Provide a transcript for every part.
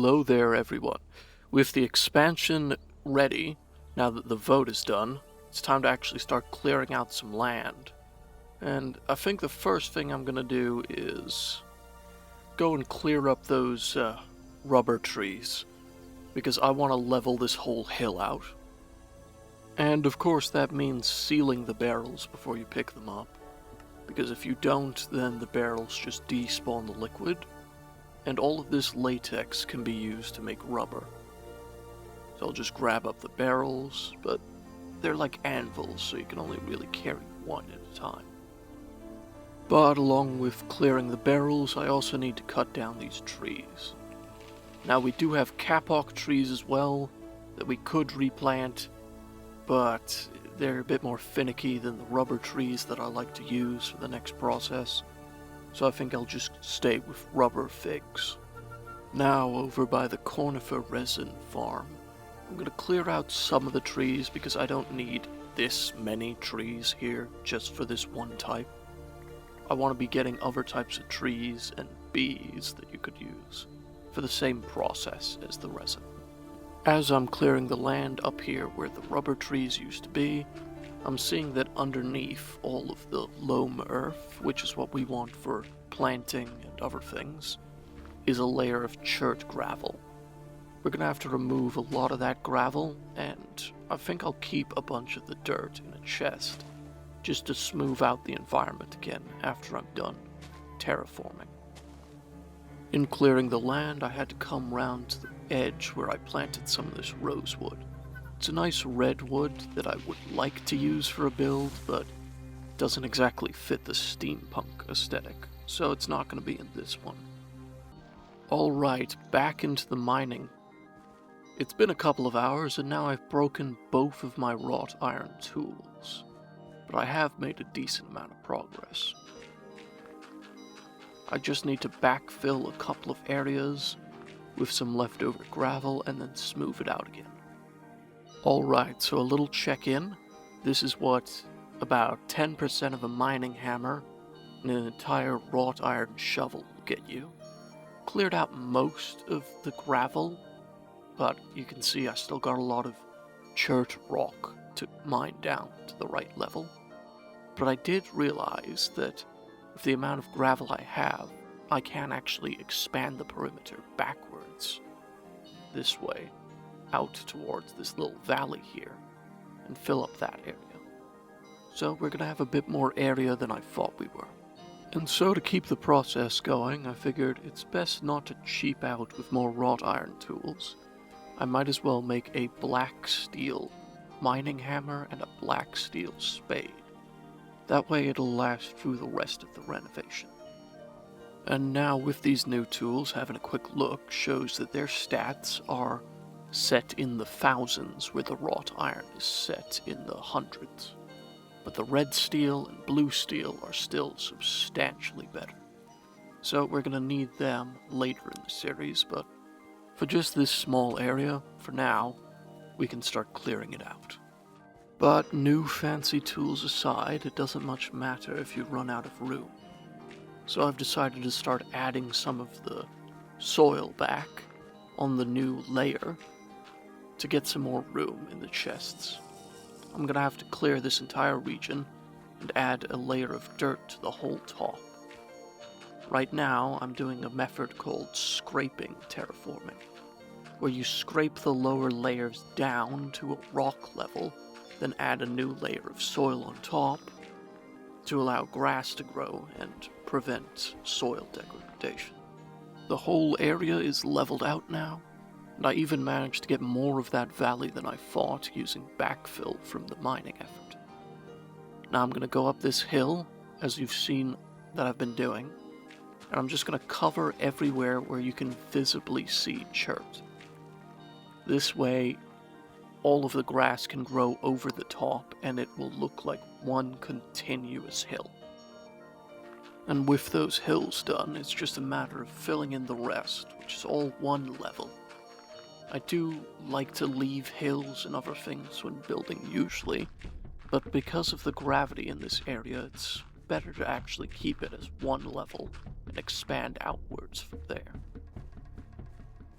Hello there, everyone. With the expansion ready, now that the vote is done, it's time to actually start clearing out some land. And I think the first thing I'm gonna do is go and clear up those rubber trees, because I want to level this whole hill out. And of course that means sealing the barrels before you pick them up, because if you don't, then the barrels just despawn the liquid, and all of this latex can be used to make rubber. So I'll just grab up the barrels, but they're like anvils, so you can only really carry one at a time. But along with clearing the barrels, I also need to cut down these trees. Now we do have kapok trees as well that we could replant, but they're a bit more finicky than the rubber trees that I like to use for the next process. So I think I'll just stay with rubber figs. Now over by the conifer resin farm, I'm going to clear out some of the trees because I don't need this many trees here just for this one type. I want to be getting other types of trees and bees that you could use for the same process as the resin. As I'm clearing the land up here where the rubber trees used to be, I'm seeing that underneath all of the loam earth, which is what we want for planting and other things, is a layer of chert gravel. We're going to have to remove a lot of that gravel, and I think I'll keep a bunch of the dirt in a chest, just to smooth out the environment again after I'm done terraforming. In clearing the land, I had to come round to the edge where I planted some of this rosewood. It's a nice redwood that I would like to use for a build, but doesn't exactly fit the steampunk aesthetic, so it's not going to be in this one. Alright, back into the mining. It's been a couple of hours and now I've broken both of my wrought iron tools, but I have made a decent amount of progress. I just need to backfill a couple of areas with some leftover gravel and then smooth it out again. Alright, so a little check-in. This is what about 10% of a mining hammer and an entire wrought iron shovel will get you. Cleared out most of the gravel, but you can see I still got a lot of chert rock to mine down to the right level. But I did realize that with the amount of gravel I have, I can actually expand the perimeter backwards this way, out towards this little valley here, and fill up that area. So we're gonna have a bit more area than I thought we were. And so to keep the process going, I figured it's best not to cheap out with more wrought iron tools. I might as well make a black steel mining hammer and a black steel spade. That way it'll last through the rest of the renovation. And now with these new tools, having a quick look shows that their stats are set in the thousands where the wrought iron is set in the hundreds. But the red steel and blue steel are still substantially better. So we're going to need them later in the series, but for just this small area, for now, we can start clearing it out. But new fancy tools aside, it doesn't much matter if you run out of room. So I've decided to start adding some of the soil back on the new layer to get some more room in the chests. I'm gonna have to clear this entire region and add a layer of dirt to the whole top. Right now, I'm doing a method called scraping terraforming, where you scrape the lower layers down to a rock level, then add a new layer of soil on top to allow grass to grow and prevent soil degradation. The whole area is leveled out now, and I even managed to get more of that valley than I thought using backfill from the mining effort. Now I'm going to go up this hill, as you've seen that I've been doing, and I'm just going to cover everywhere where you can visibly see chert. This way, all of the grass can grow over the top and it will look like one continuous hill. And with those hills done, it's just a matter of filling in the rest, which is all one level. I do like to leave hills and other things when building usually, but because of the gravity in this area, it's better to actually keep it as one level and expand outwards from there.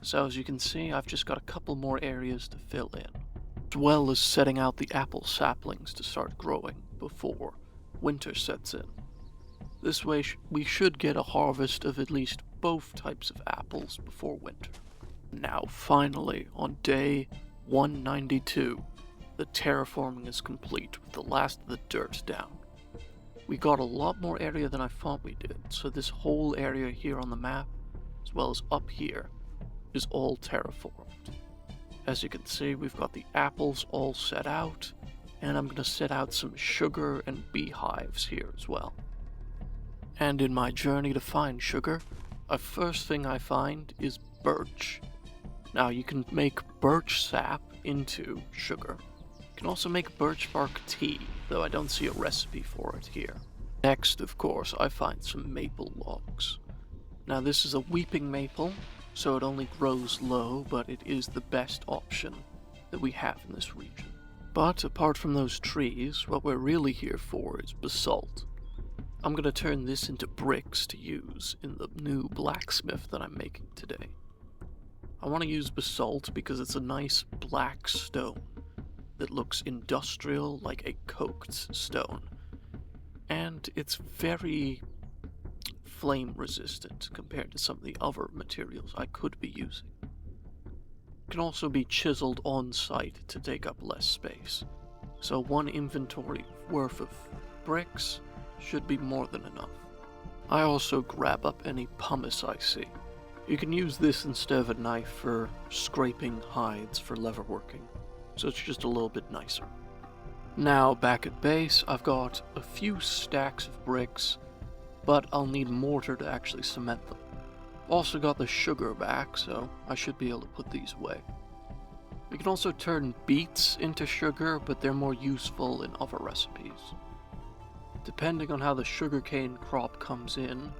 So as you can see, I've just got a couple more areas to fill in, as well as setting out the apple saplings to start growing before winter sets in. This way we should get a harvest of at least both types of apples before winter. Now finally, on day 192, the terraforming is complete with the last of the dirt down. We got a lot more area than I thought we did, so this whole area here on the map, as well as up here, is all terraformed. As you can see, we've got the apples all set out, and I'm going to set out some sugar and beehives here as well. And in my journey to find sugar, the first thing I find is birch. Now you can make birch sap into sugar. You can also make birch bark tea, though I don't see a recipe for it here. Next, of course, I find some maple logs. Now this is a weeping maple, so it only grows low, but it is the best option that we have in this region. But apart from those trees, what we're really here for is basalt. I'm going to turn this into bricks to use in the new blacksmith that I'm making today. I want to use basalt because it's a nice black stone that looks industrial, like a coked stone. And it's very flame resistant compared to some of the other materials I could be using. It can also be chiseled on site to take up less space, so one inventory worth of bricks should be more than enough. I also grab up any pumice I see. You can use this instead of a knife for scraping hides for leatherworking, so it's just a little bit nicer. Now back at base, I've got a few stacks of bricks, but I'll need mortar to actually cement them. Also got the sugar back, so I should be able to put these away. We can also turn beets into sugar, but they're more useful in other recipes. Depending on how the sugarcane crop comes in,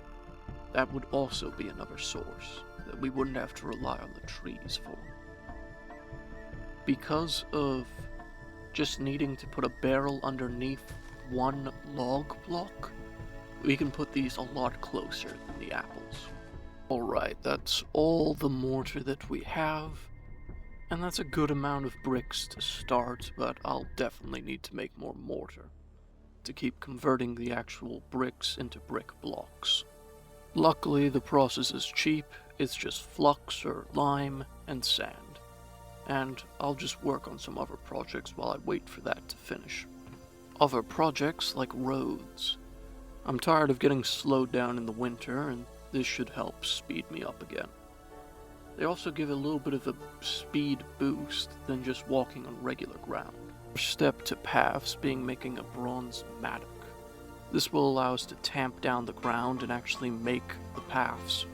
that would also be another source that we wouldn't have to rely on the trees for. Because of just needing to put a barrel underneath one log block, we can put these a lot closer than the apples. Alright, that's all the mortar that we have, and that's a good amount of bricks to start, but I'll definitely need to make more mortar to keep converting the actual bricks into brick blocks. Luckily, the process is cheap. It's just flux or lime and sand, and I'll just work on some other projects while I wait for that to finish. Other projects like roads. I'm tired of getting slowed down in the winter, and this should help speed me up again. They also give a little bit of a speed boost than just walking on regular ground. First step to paths being making a bronze mattock. This will allow us to tamp down the ground and actually make the paths.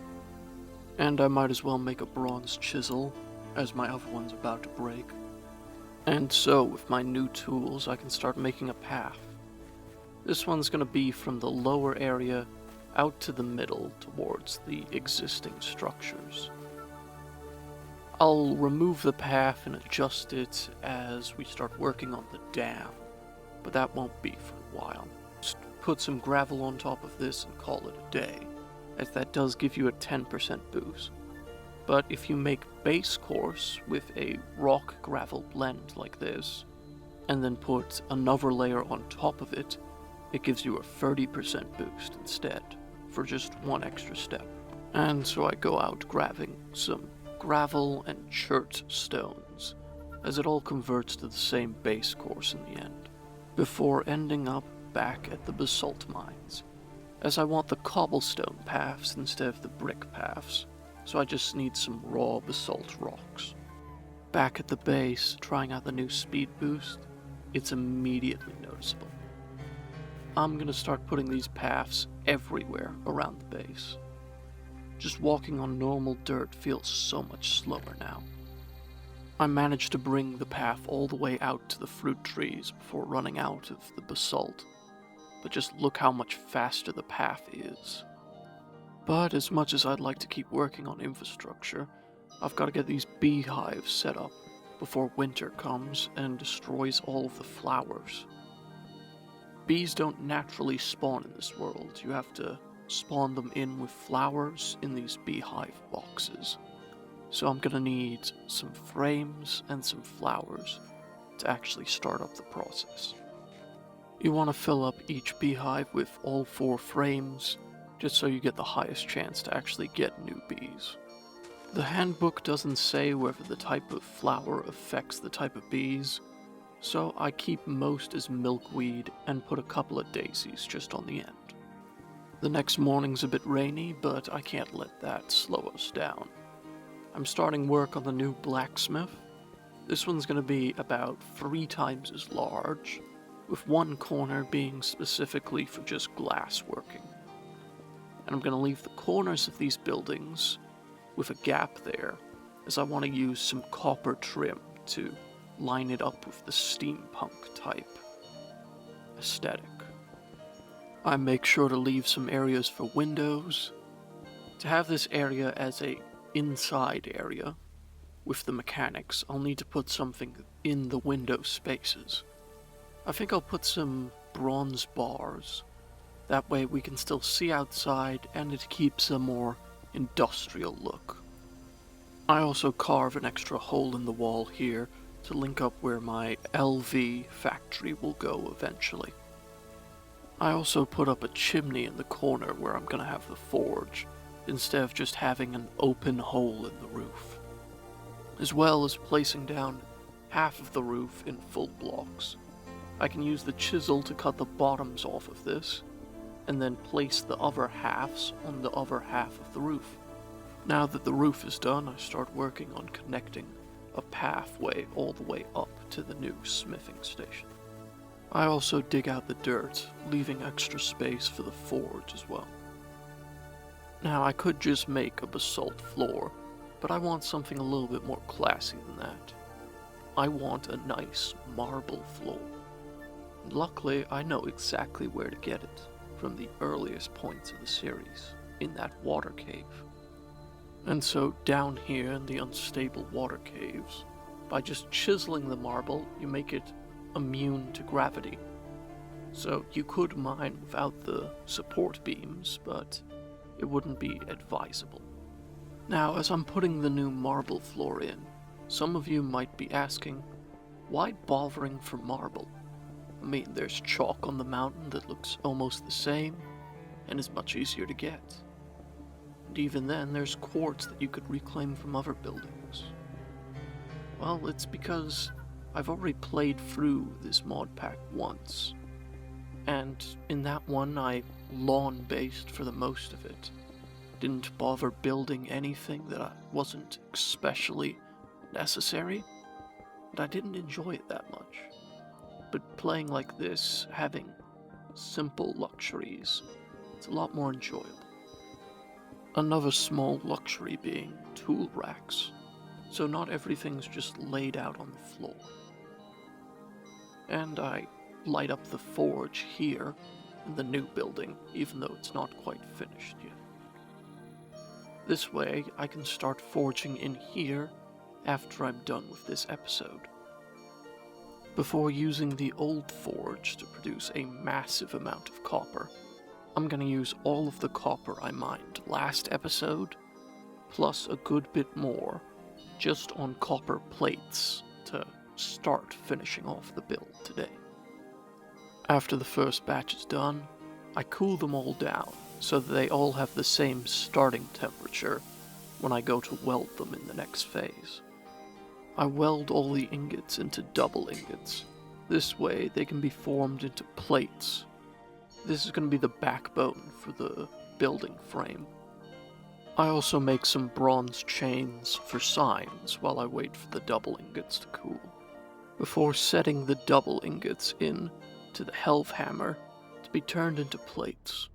And I might as well make a bronze chisel, as my other one's about to break. And so, with my new tools, I can start making a path. This one's going to be from the lower area out to the middle towards the existing structures. I'll remove the path and adjust it as we start working on the dam, but that won't be for a while. Just put some gravel on top of this and call it a day, as that does give you a 10% boost. But if you make base course with a rock gravel blend like this, and then put another layer on top of it, it gives you a 30% boost instead, for just one extra step. And so I go out grabbing some gravel and chert stones, as it all converts to the same base course in the end, before ending up back at the basalt mines, as I want the cobblestone paths instead of the brick paths, so I just need some raw basalt rocks. Back at the base, trying out the new speed boost, it's immediately noticeable. I'm gonna start putting these paths everywhere around the base. Just walking on normal dirt feels so much slower now. I managed to bring the path all the way out to the fruit trees before running out of the basalt, but just look how much faster the path is. But as much as I'd like to keep working on infrastructure, I've got to get these beehives set up before winter comes and destroys all of the flowers. Bees don't naturally spawn in this world. You have to spawn them in with flowers in these beehive boxes. So I'm gonna need some frames and some flowers to actually start up the process. You want to fill up each beehive with all 4 frames, just so you get the highest chance to actually get new bees. The handbook doesn't say whether the type of flower affects the type of bees, so I keep most as milkweed and put a couple of daisies just on the end. The next morning's a bit rainy, but I can't let that slow us down. I'm starting work on the new blacksmith. This one's going to be about 3 times as large, with one corner being specifically for just glass working. And I'm going to leave the corners of these buildings with a gap there, as I want to use some copper trim to line it up with the steampunk type aesthetic. I make sure to leave some areas for windows. To have this area as a inside area with the mechanics, I'll need to put something in the window spaces. I think I'll put some bronze bars. That way we can still see outside and it keeps a more industrial look. I also carve an extra hole in the wall here to link up where my LV factory will go eventually. I also put up a chimney in the corner where I'm gonna have the forge, instead of just having an open hole in the roof. As well as placing down half of the roof in full blocks. I can use the chisel to cut the bottoms off of this, and then place the other halves on the other half of the roof. Now that the roof is done, I start working on connecting a pathway all the way up to the new smithing station. I also dig out the dirt, leaving extra space for the forge as well. Now I could just make a basalt floor, but I want something a little bit more classy than that. I want a nice marble floor. And luckily, I know exactly where to get it, from the earliest points of the series, in that water cave. And so down here in the unstable water caves, by just chiseling the marble, you make it immune to gravity. So you could mine without the support beams, but it wouldn't be advisable. Now, as I'm putting the new marble floor in, some of you might be asking, why bothering for marble? I mean, there's chalk on the mountain that looks almost the same, and is much easier to get. And even then, there's quartz that you could reclaim from other buildings. Well, it's because I've already played through this mod pack once, and in that one I lawn-based for the most of it. Didn't bother building anything that wasn't especially necessary, and I didn't enjoy it that much. But playing like this, having simple luxuries, it's a lot more enjoyable. Another small luxury being tool racks, so not everything's just laid out on the floor. And I light up the forge here in the new building, even though it's not quite finished yet. This way, I can start forging in here after I'm done with this episode. Before using the old forge to produce a massive amount of copper, I'm gonna use all of the copper I mined last episode, plus a good bit more, just on copper plates to start finishing off the build today. After the first batch is done, I cool them all down so that they all have the same starting temperature when I go to weld them in the next phase. I weld all the ingots into double ingots. This way they can be formed into plates. This is going to be the backbone for the building frame. I also make some bronze chains for signs while I wait for the double ingots to cool, before setting the double ingots in to the Helvhammer to be turned into plates.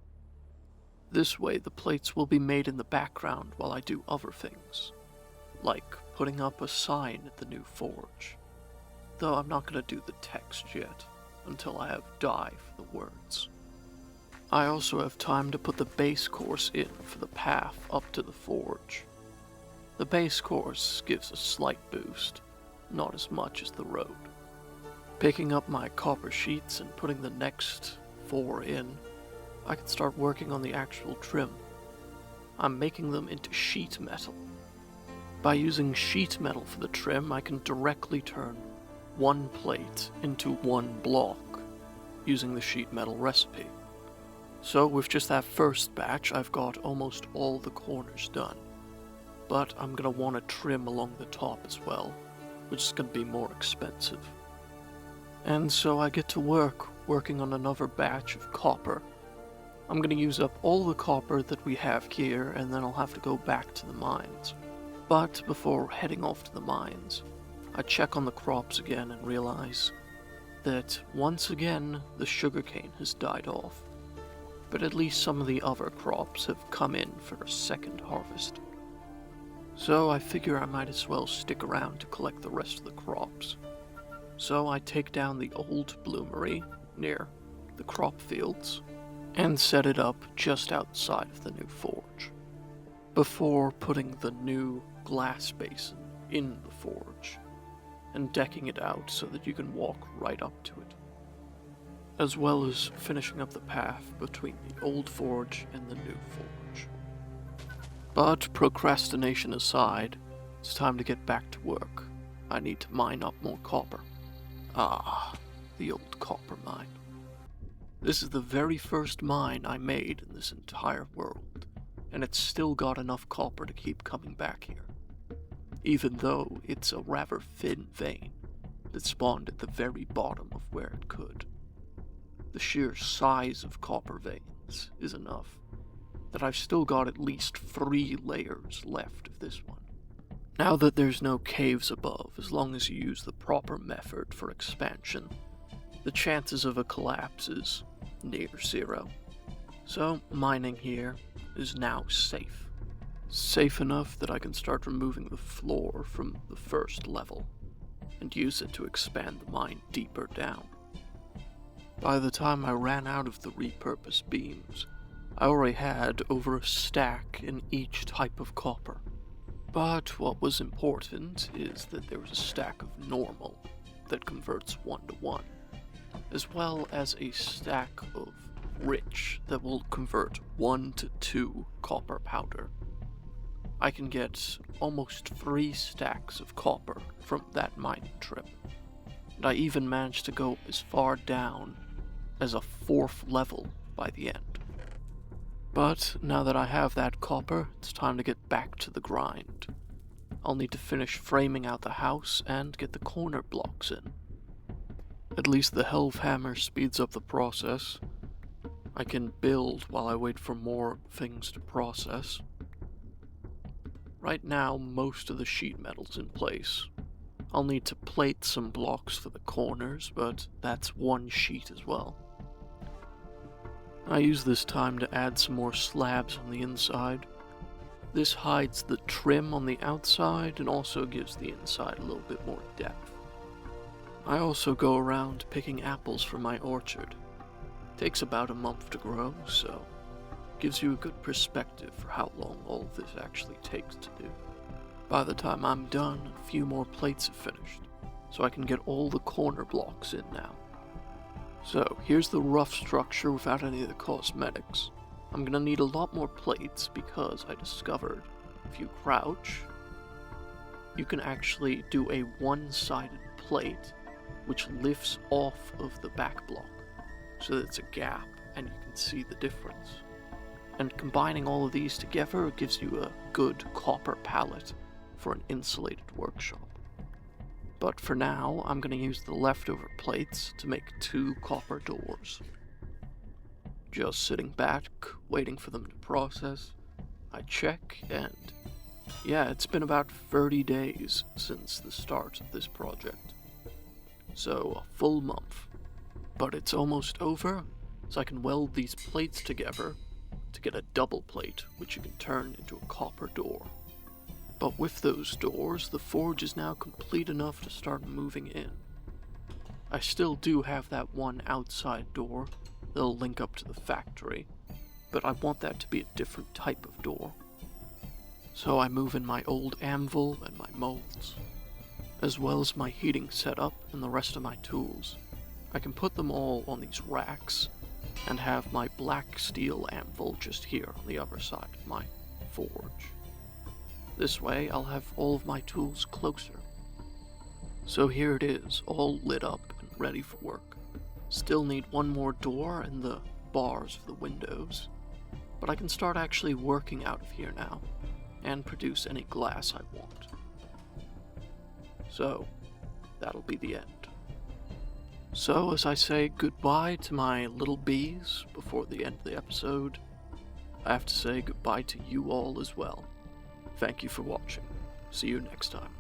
This way the plates will be made in the background while I do other things, like putting up a sign at the new forge, though I'm not going to do the text yet until I have dye for the words. I also have time to put the base course in for the path up to the forge. The base course gives a slight boost, not as much as the road. Picking up my copper sheets and putting the next 4 in, I can start working on the actual trim. I'm making them into sheet metal. By using sheet metal for the trim, I can directly turn one plate into one block using the sheet metal recipe. So with just that first batch, I've got almost all the corners done. But I'm going to want to trim along the top as well, which is going to be more expensive. And so I get to working on another batch of copper. I'm going to use up all the copper that we have here, and then I'll have to go back to the mines. But before heading off to the mines, I check on the crops again and realize that once again the sugarcane has died off. But at least some of the other crops have come in for a second harvest. So I figure I might as well stick around to collect the rest of the crops. So I take down the old bloomery near the crop fields and set it up just outside of the new forge, before putting the new glass basin in the forge and decking it out so that you can walk right up to it, as well as finishing up the path between the old forge and the new forge. But procrastination aside, it's time to get back to work. I need to mine up more copper. Ah, the old copper mine. This is the very first mine I made in this entire world, and it's still got enough copper to keep coming back here, even though it's a rather thin vein that spawned at the very bottom of where it could. The sheer size of copper veins is enough that I've still got at least 3 layers left of this one. Now that there's no caves above, as long as you use the proper method for expansion, the chances of a collapse is near 0. So mining here is now safe. Safe enough that I can start removing the floor from the first level and use it to expand the mine deeper down. By the time I ran out of the repurposed beams, I already had over a stack in each type of copper. But what was important is that there was a stack of normal that converts 1-to-1, as well as a stack of rich that will convert 1-to-2 copper powder. I can get almost 3 stacks of copper from that mining trip, and I even managed to go as far down as a 4th level by the end. But now that I have that copper, it's time to get back to the grind. I'll need to finish framing out the house and get the corner blocks in. At least the Helve Hammer speeds up the process. I can build while I wait for more things to process. Right now, most of the sheet metal's in place. I'll need to plate some blocks for the corners, but that's 1 sheet as well. I use this time to add some more slabs on the inside. This hides the trim on the outside and also gives the inside a little bit more depth. I also go around picking apples from my orchard. Takes about a month to grow, so gives you a good perspective for how long all of this actually takes to do. By the time I'm done, a few more plates have finished, so I can get all the corner blocks in now. So, here's the rough structure without any of the cosmetics. I'm gonna need a lot more plates because I discovered if you crouch, you can actually do a one-sided plate which lifts off of the back block so that it's a gap and you can see the difference. And combining all of these together gives you a good copper palette for an insulated workshop. But for now, I'm going to use the leftover plates to make 2 copper doors. Just sitting back, waiting for them to process, I check, and yeah, it's been about 30 days since the start of this project. So, a full month. But it's almost over, so I can weld these plates together to get a double plate, which you can turn into a copper door. But with those doors, the forge is now complete enough to start moving in. I still do have that one outside door that'll link up to the factory, but I want that to be a different type of door. So I move in my old anvil and my molds, as well as my heating setup and the rest of my tools. I can put them all on these racks and have my black steel anvil just here on the other side of my forge. This way, I'll have all of my tools closer. So here it is, all lit up and ready for work. Still need one more door and the bars of the windows, but I can start actually working out of here now, and produce any glass I want. So, that'll be the end. So, as I say goodbye to my little bees before the end of the episode, I have to say goodbye to you all as well. Thank you for watching. See you next time.